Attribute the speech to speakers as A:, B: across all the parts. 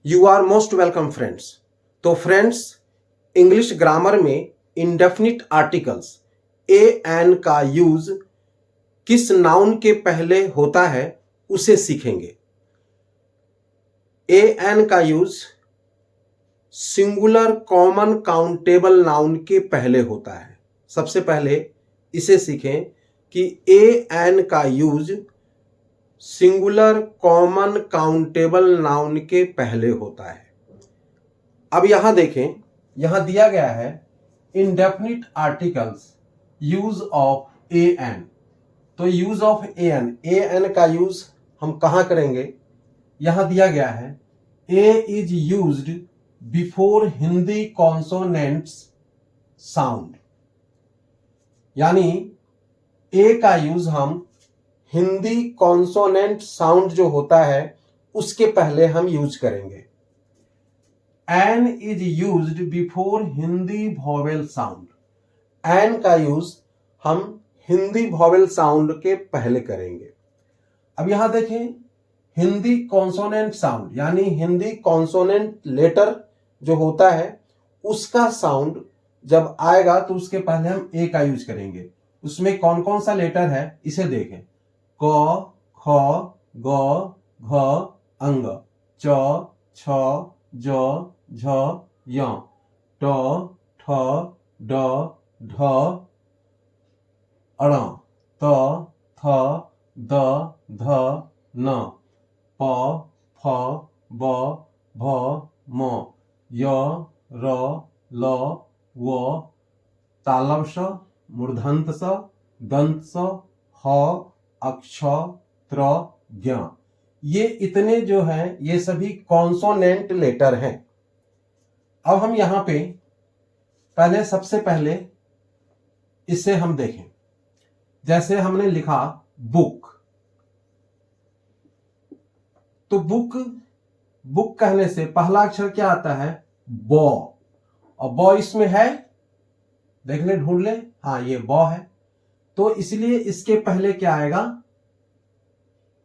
A: You are most welcome friends. तो friends, English grammar में indefinite articles a an का use किस noun के पहले होता है उसे सीखेंगे। ए एन का use singular common countable noun के पहले होता है। सबसे पहले इसे सीखें कि ए एन का use singular common countable noun के पहले होता है। अब यहां देखें, यहां दिया गया है indefinite articles use of a an. तो यूज ऑफ ए एन का यूज हम कहां करेंगे? यहां दिया गया है a is used before Hindi consonants sound, यानी ए का यूज हम हिंदी कॉन्सोनेंट साउंड जो होता है उसके पहले हम यूज करेंगे। An is used before Hindi vowel sound. An का यूज हम हिंदी वॉवेल साउंड के पहले करेंगे। अब यहां देखें, हिंदी कॉन्सोनेंट साउंड यानी हिंदी कॉन्सोनेंट लेटर जो होता है उसका साउंड जब आएगा तो उसके पहले हम ए का यूज करेंगे। उसमें कौन कौन सा लेटर है इसे देखें। क, ख, ग, घ, अंग, च, छ, ज, झ, य, ट, ठ, ड, ढ, अण, त, थ, द, ध, न, प, फ, ब, भ, म, य, र, ल, व, तालव स, मूर्धन्त स, दंत स, ह, अक्ष, त्र, ज्ञ। ये इतने जो हैं ये सभी कॉन्सोनेंट लेटर हैं। अब हम यहां पे पहले सबसे पहले इसे हम देखें। जैसे हमने लिखा बुक, तो बुक कहने से पहला अक्षर क्या आता है? बॉ। और बॉ इसमें है, देख ले, ढूंढ ले, हाँ ये बॉ है। तो इसलिए इसके पहले क्या आएगा?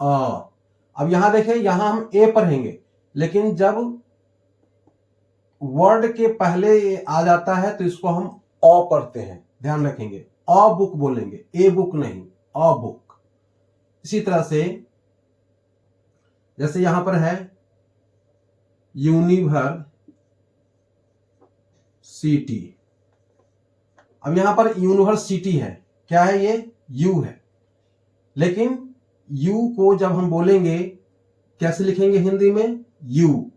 A: अ। अब यहां देखें, यहां हम ए पढ़ेंगे, लेकिन जब वर्ड के पहले ये आ जाता है तो इसको हम अ पढ़ते हैं, ध्यान रखेंगे। अ बुक बोलेंगे, ए बुक नहीं, अ बुक। इसी तरह से जैसे यहां पर है यूनिवर्सिटी। अब यहां पर यूनिवर्सिटी है, क्या है ये? यू है। लेकिन यू को जब हम बोलेंगे कैसे लिखेंगे हिंदी में? यू।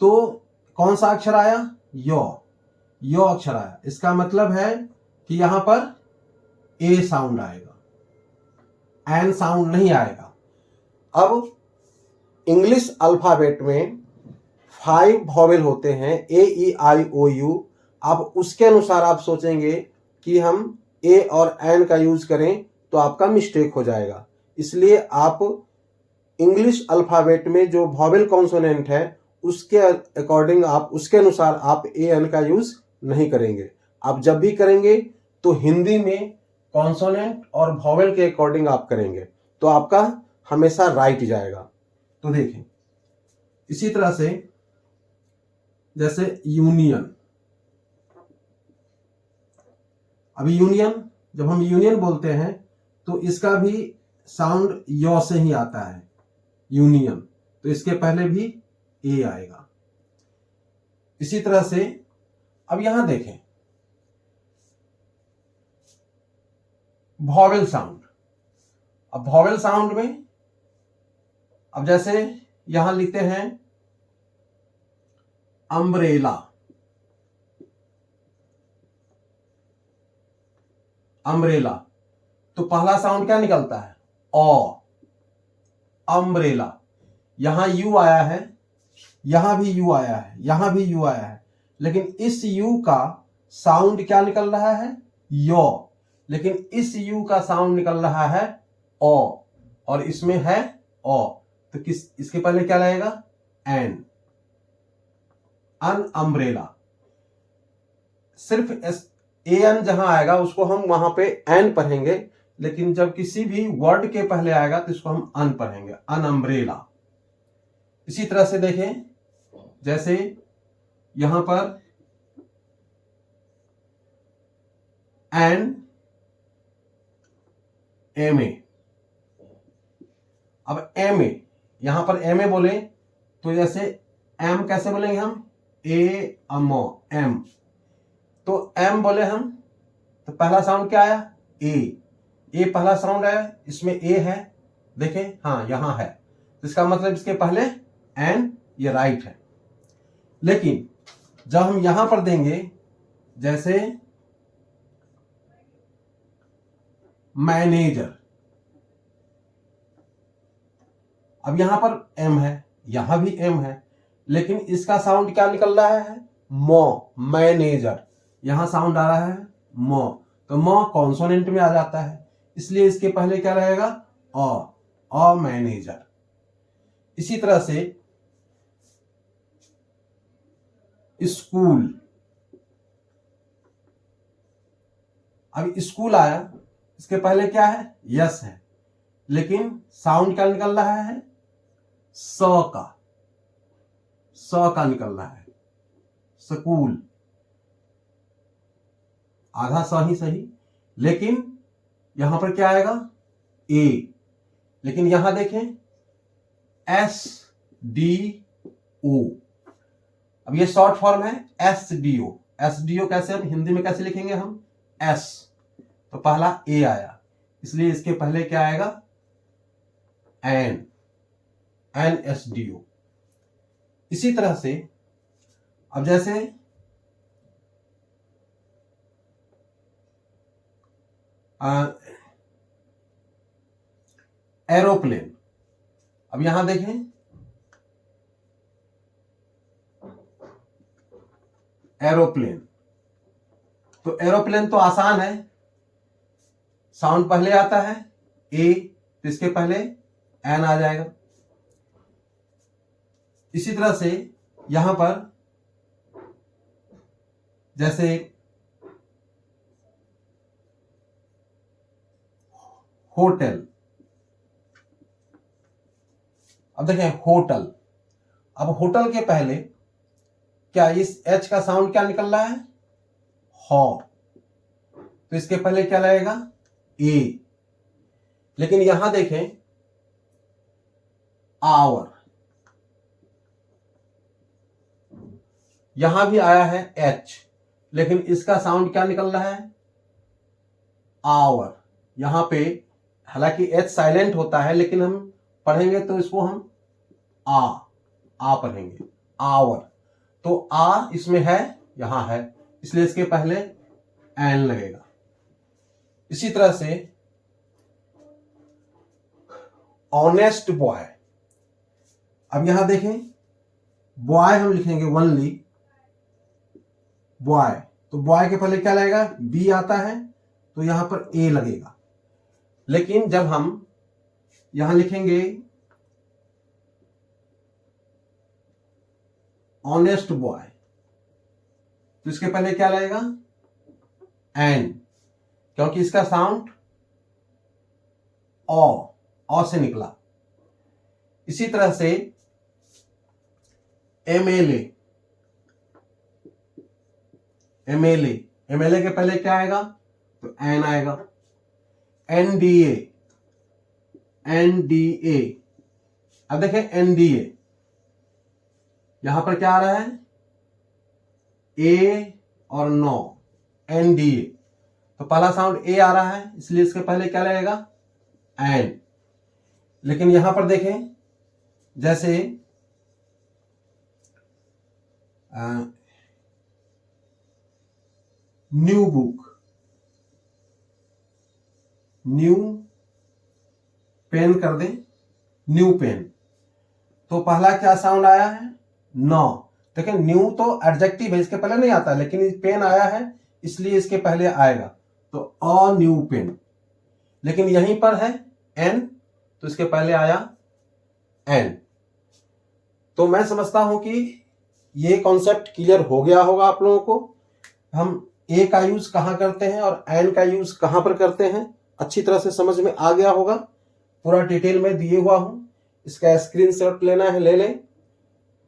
A: तो कौन सा अक्षर आया? यो अक्षर आया। इसका मतलब है कि यहां पर ए साउंड आएगा, एन साउंड नहीं आएगा। अब इंग्लिश अल्फाबेट में 5 वॉवेल होते हैं, ए ई आई ओ यू। अब उसके अनुसार आप सोचेंगे कि हम ए और एन का यूज करें तो आपका मिस्टेक हो जाएगा। इसलिए आप इंग्लिश अल्फाबेट में जो वॉवेल कॉन्सोनेंट है उसके अकॉर्डिंग आप उसके अनुसार आप ए एन का यूज नहीं करेंगे। आप जब भी करेंगे तो हिंदी में कॉन्सोनेंट और वॉवेल के अकॉर्डिंग आप करेंगे तो आपका हमेशा राइट जाएगा। तो देखें, इसी तरह से जैसे यूनियन। अभी यूनियन, जब हम यूनियन बोलते हैं तो इसका भी साउंड यो से ही आता है, यूनियन। तो इसके पहले भी ए आएगा। इसी तरह से अब यहां देखें वॉवेल साउंड। अब वॉवेल साउंड में अब जैसे यहां लिखते हैं अम्ब्रेला। अम्ब्रेला, तो पहला साउंड क्या निकलता है? ओ। अम्ब्रेला। यहां यू आया है, यहां भी यू आया है, यहां भी यू आया है, लेकिन इस यू का साउंड क्या निकल रहा है? यो। लेकिन इस यू का साउंड निकल रहा है ओ, और इसमें है ओ। तो इसके पहले क्या लगेगा? एन। अन अम्ब्रेला। सिर्फ ए एन जहां आएगा उसको हम वहां पे एन पढ़ेंगे, लेकिन जब किसी भी वर्ड के पहले आएगा तो इसको हम अन पढ़ेंगे, अन अम्ब्रेला। इसी तरह से देखें जैसे यहां पर एन एम ए। अब एम ए, यहां पर एम ए बोले तो जैसे एम कैसे बोलेंगे हम, ए अमो एम। तो एम बोले हम तो पहला साउंड क्या आया, ए पहला साउंड आया, इसमें ए है, देखें हाँ यहां है, इसका मतलब इसके पहले एन, ये राइट है। लेकिन जब हम यहां पर देंगे जैसे मैनेजर, अब यहां पर एम है, यहां भी एम है, लेकिन इसका साउंड क्या निकल रहा है, मो, मैनेजर, यहां साउंड आ रहा है मो, तो मो कॉन्सोनेंट में आ जाता है, इसलिए इसके पहले क्या रहेगा, अ मैनेजर। इसी तरह से स्कूल, अब स्कूल आया, इसके पहले क्या है, यस है, लेकिन साउंड क्या निकल रहा है, स का निकल रहा है, स्कूल, आधा स ही सही, लेकिन यहां पर क्या आएगा, ए, लेकिन यहां देखें एस डी ओ, अब ये शॉर्ट फॉर्म है S D O. S D O कैसे हम हिंदी में कैसे लिखेंगे हम, एस, तो पहला ए आया, इसलिए इसके पहले क्या आएगा, an, an S D O. इसी तरह से अब जैसे एरोप्लेन, अब यहां देखें एरोप्लेन, तो एरोप्लेन तो आसान है, साउंड पहले आता है ए, तो इसके पहले एन आ जाएगा। इसी तरह से यहां पर जैसे होटल, अब देखें होटल, अब होटल के पहले क्या इस एच का साउंड क्या निकल रहा है, हॉ, तो इसके पहले क्या लगेगा, ए, लेकिन यहां देखें आवर, यहां भी आया है एच, लेकिन इसका साउंड क्या निकल रहा है, आवर, यहां पे हालांकि एच साइलेंट होता है, लेकिन हम पढ़ेंगे तो इसको हम आ पढ़ेंगे, आवर, तो आ इसमें है, यहां है, इसलिए इसके पहले एन लगेगा। इसी तरह से ऑनेस्ट बॉय, अब यहां देखें बॉय हम लिखेंगे ओनली बॉय, तो बॉय के पहले क्या लगेगा, बी आता है, तो यहां पर ए लगेगा, लेकिन जब हम यहां लिखेंगे ऑनेस्ट बॉय, तो इसके पहले क्या लगेगा, एन, क्योंकि इसका साउंड ओ से निकला। इसी तरह से एमएलए, एमएलए के पहले क्या आएगा, तो एन आएगा। एनडीए, अब देखें एनडीए, यहां पर क्या आ रहा है, ए और नो, एनडीए, तो पहला साउंड ए आ रहा है, इसलिए इसके पहले क्या लगेगा, एन, लेकिन यहां पर देखें जैसे न्यू बुक, न्यू पेन कर दें, न्यू पेन, तो पहला क्या साउंड आया है, नो, देखिए न्यू तो एडजेक्टिव है, इसके पहले नहीं आता, लेकिन पेन आया है इसलिए इसके पहले आएगा, तो अ न्यू पेन, लेकिन यहीं पर है एन, तो इसके पहले आया एन। तो मैं समझता हूं कि ये कॉन्सेप्ट क्लियर हो गया होगा आप लोगों को, हम ए का यूज कहां करते हैं और एन का यूज कहां पर करते हैं, अच्छी तरह से समझ में आ गया होगा, पूरा डिटेल में दिए हुआ हूं, इसका स्क्रीनशॉट लेना है ले लें,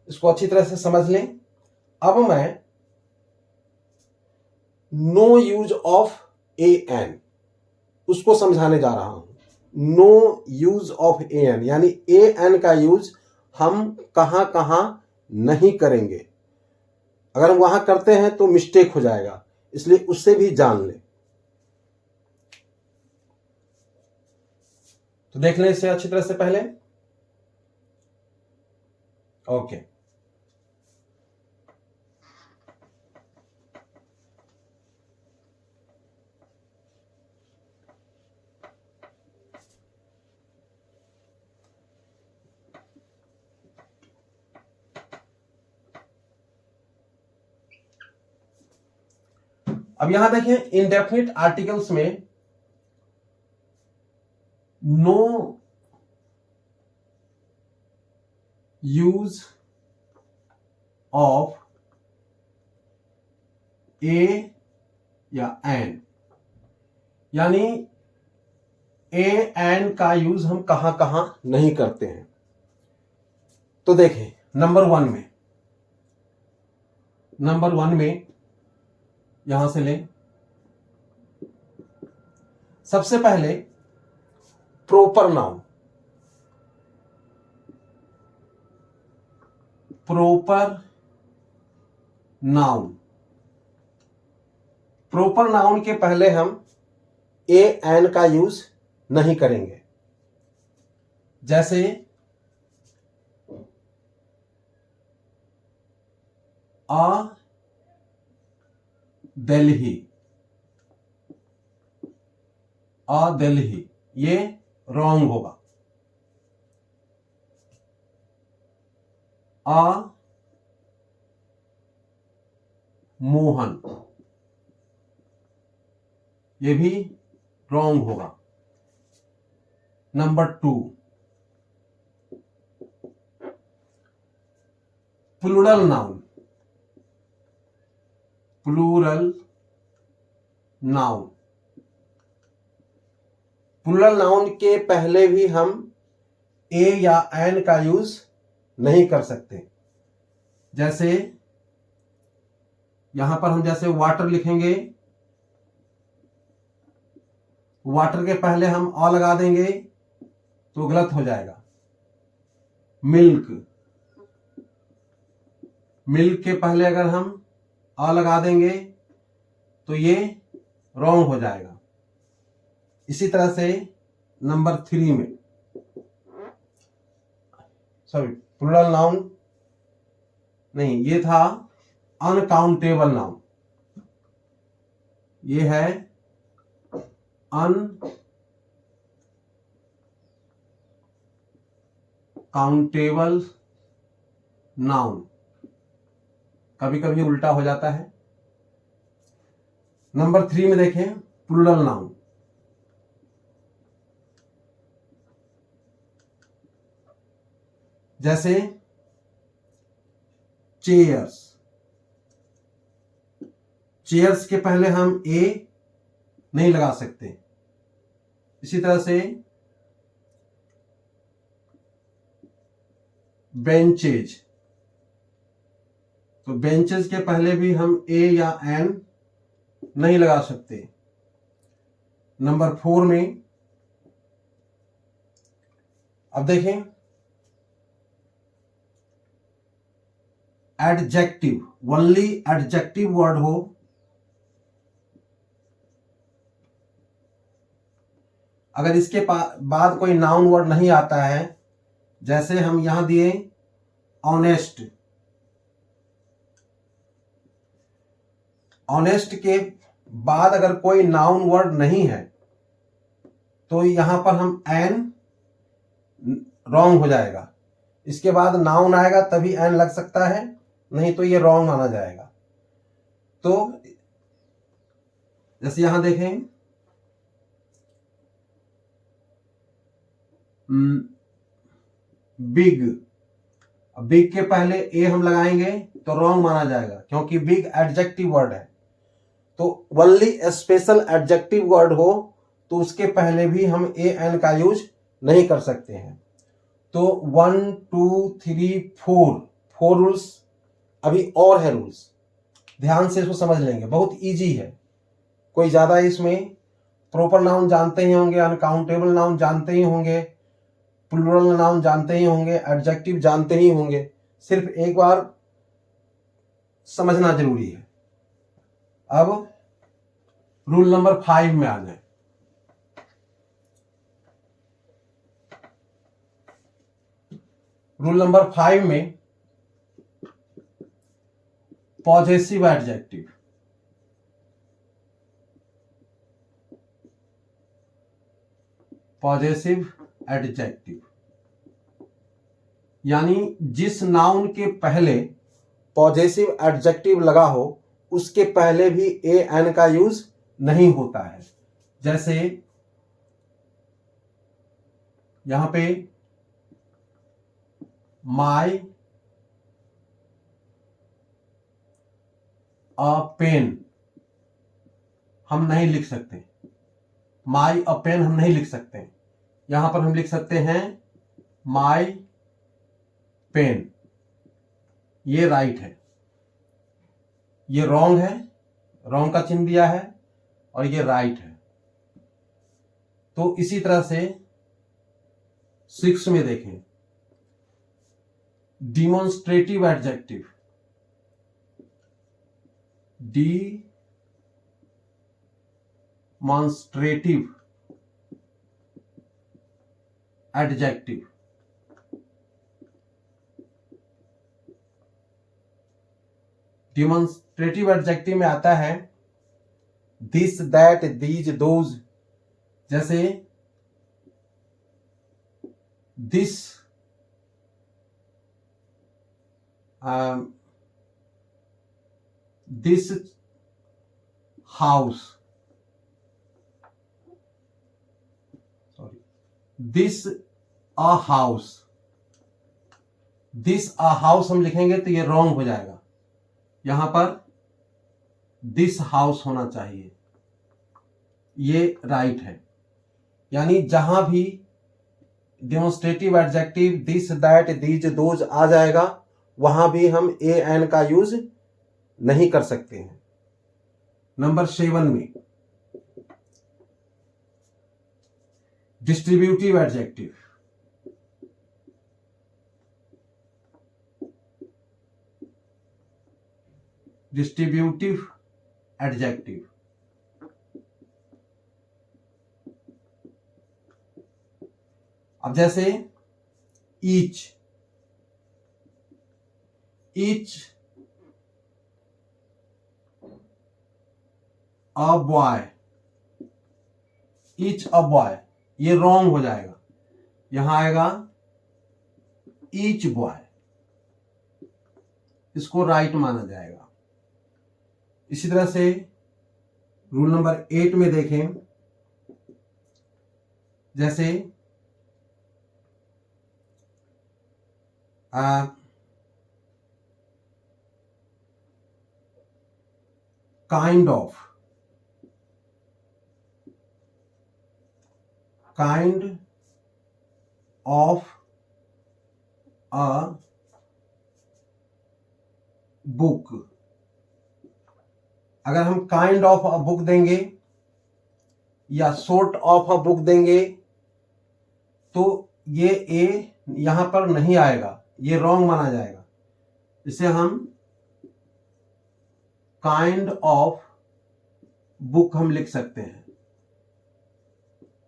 A: इसको अच्छी तरह से समझ लें। अब मैं no use of a an उसको समझाने जा रहा हूं। No use of a an यानी ए एन का यूज हम कहां कहां नहीं करेंगे। अगर हम वहां करते हैं तो मिस्टेक हो जाएगा, इसलिए उससे भी जान लें। तो देख लें इसे अच्छी तरह से पहले। ओके, अब यहां देखें इंडेफिनिट आर्टिकल्स में नो यूज ऑफ ए या एन यानी ए एन का यूज हम कहां कहां नहीं करते हैं। तो देखें नंबर वन में यहां से लें। सबसे पहले प्रोपर नाउन, प्रोपर नाउन के पहले हम ए एन का यूज नहीं करेंगे। जैसे आ दिल्ली, ये रॉन्ग होगा। आ मोहन, ये भी रॉन्ग होगा। Number 2 plural noun, plural noun के पहले भी हम ए या एन का यूज नहीं कर सकते। जैसे यहां पर हम जैसे वाटर लिखेंगे, वाटर के पहले हम अ लगा देंगे तो गलत हो जाएगा। मिल्क के पहले अगर हम अ लगा देंगे तो ये रॉन्ग हो जाएगा। इसी तरह से नंबर 3 में प्लूरल नाउन नहीं, ये था अनकाउंटेबल नाउन, ये है अनकाउंटेबल नाउन। कभी कभी उल्टा हो जाता है। नंबर 3 में देखें प्लूरल नाउन, जैसे चेयर्स के पहले हम ए नहीं लगा सकते। इसी तरह से बेंचेज, तो बेंचेज के पहले भी हम ए या एन नहीं लगा सकते। नंबर 4 में अब देखें एडजेक्टिव, ओनली एडजेक्टिव वर्ड हो, अगर इसके बाद कोई नाउन वर्ड नहीं आता है, जैसे हम यहां दिए ऑनेस्ट के बाद अगर कोई नाउन वर्ड नहीं है तो यहां पर हम एन रॉन्ग हो जाएगा। इसके बाद नाउन आएगा तभी एन लग सकता है, नहीं तो ये रॉन्ग माना जाएगा। तो जैसे यहां देखें बिग के पहले ए हम लगाएंगे तो रॉन्ग माना जाएगा, क्योंकि बिग एडजेक्टिव वर्ड है। तो ओनली स्पेशल एडजेक्टिव वर्ड हो तो उसके पहले भी हम ए एन का यूज नहीं कर सकते हैं। तो 1 2 3 4 4 रूल्स अभी और है रूल्स, ध्यान से इसको समझ लेंगे, बहुत इजी है। कोई ज़्यादा इसमें प्रॉपर नाउन जानते ही होंगे, अनकाउंटेबल नाउन जानते ही होंगे, प्लूरल नाउन जानते ही होंगे, एडजेक्टिव जानते ही होंगे, सिर्फ एक बार समझना जरूरी है। अब रूल नंबर 5 में आ जाए। रूल नंबर 5 में पॉजेसिव एडजेक्टिव, पॉजेसिव एडजेक्टिव यानी जिस नाउन के पहले पॉजेसिव एडजेक्टिव लगा हो उसके पहले भी ए एन का यूज नहीं होता है। जैसे यहां पे माई अ पेन हम नहीं लिख सकते, माई अ पेन हम नहीं लिख सकते। यहां पर हम लिख सकते हैं माई पेन, ये राइट है, ये रॉन्ग है, रॉन्ग का चिन्ह दिया है, और ये राइट है। तो इसी तरह से 6 में देखें, demonstrative adjective, demonstrative adjective demonstrative adjective में आता है दिस दैट दीज दोज। जैसे this this house, sorry, this a house, this a house हम लिखेंगे तो ये रॉन्ग हो जाएगा, यहां पर दिस हाउस होना चाहिए, ये राइट है। यानी जहां भी demonstrative adjective this that these those आ जाएगा वहां भी हम ए एन का यूज नहीं कर सकते हैं। नंबर 7 में डिस्ट्रीब्यूटिव एडजेक्टिव, डिस्ट्रीब्यूटिव एडजेक्टिव अब जैसे each, each a boy, each a boy, ये रॉन्ग हो जाएगा, यहां आएगा ईच बॉय, इसको राइट माना जाएगा। इसी तरह से रूल नंबर 8 में देखें, जैसे kind of, kind of a book, अगर हम काइंड ऑफ अ बुक देंगे या सोर्ट ऑफ अ बुक देंगे तो ये ए यहां पर नहीं आएगा, ये रॉन्ग माना जाएगा। इसे हम काइंड ऑफ बुक हम लिख सकते हैं,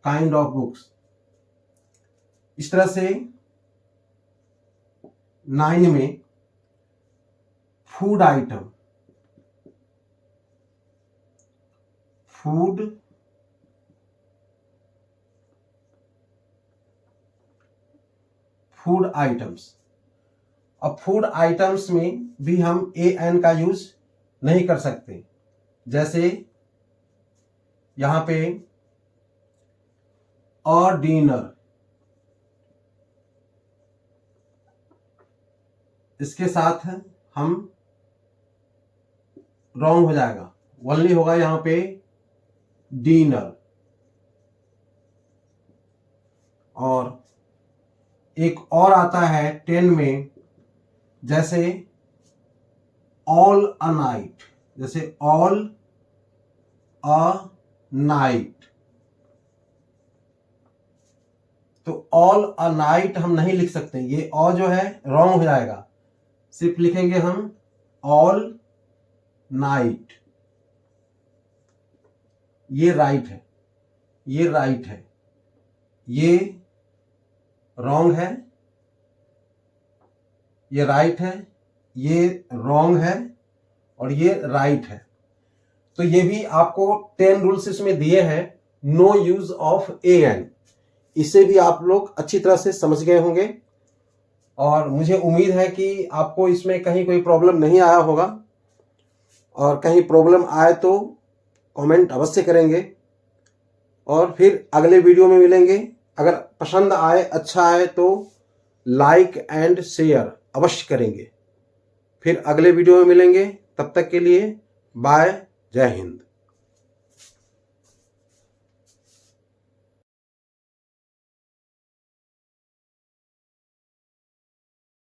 A: काइंड ऑफ बुक्स। इस तरह से 9 में food item, food food items. अब फूड आइटम्स में भी हम ए एन का यूज नहीं कर सकते। जैसे यहां पे अ डिनर, इसके साथ हम रॉन्ग हो जाएगा, ओनली होगा यहां पे डिनर। और एक और आता है 10 में जैसे ऑल अ नाइट, जैसे ऑल अ नाइट, तो ऑल अ नाइट हम नहीं लिख सकते, ये ऑ जो है रॉन्ग हो जाएगा, सिर्फ लिखेंगे हम ऑल नाइट। ये राइट है, ये राइट है, ये रॉन्ग है, ये राइट है, ये रॉन्ग है और ये राइट है। तो ये भी आपको 10 रूल्स इसमें दिए हैं, no use of a an. इसे भी आप लोग अच्छी तरह से समझ गए होंगे और मुझे उम्मीद है कि आपको इसमें कहीं कोई प्रॉब्लम नहीं आया होगा, और कहीं प्रॉब्लम आए तो कमेंट अवश्य करेंगे और फिर अगले वीडियो में मिलेंगे। अगर पसंद आए, अच्छा आए तो लाइक एंड शेयर अवश्य करेंगे। फिर अगले वीडियो में मिलेंगे, तब तक के लिए बाय, जय हिंद।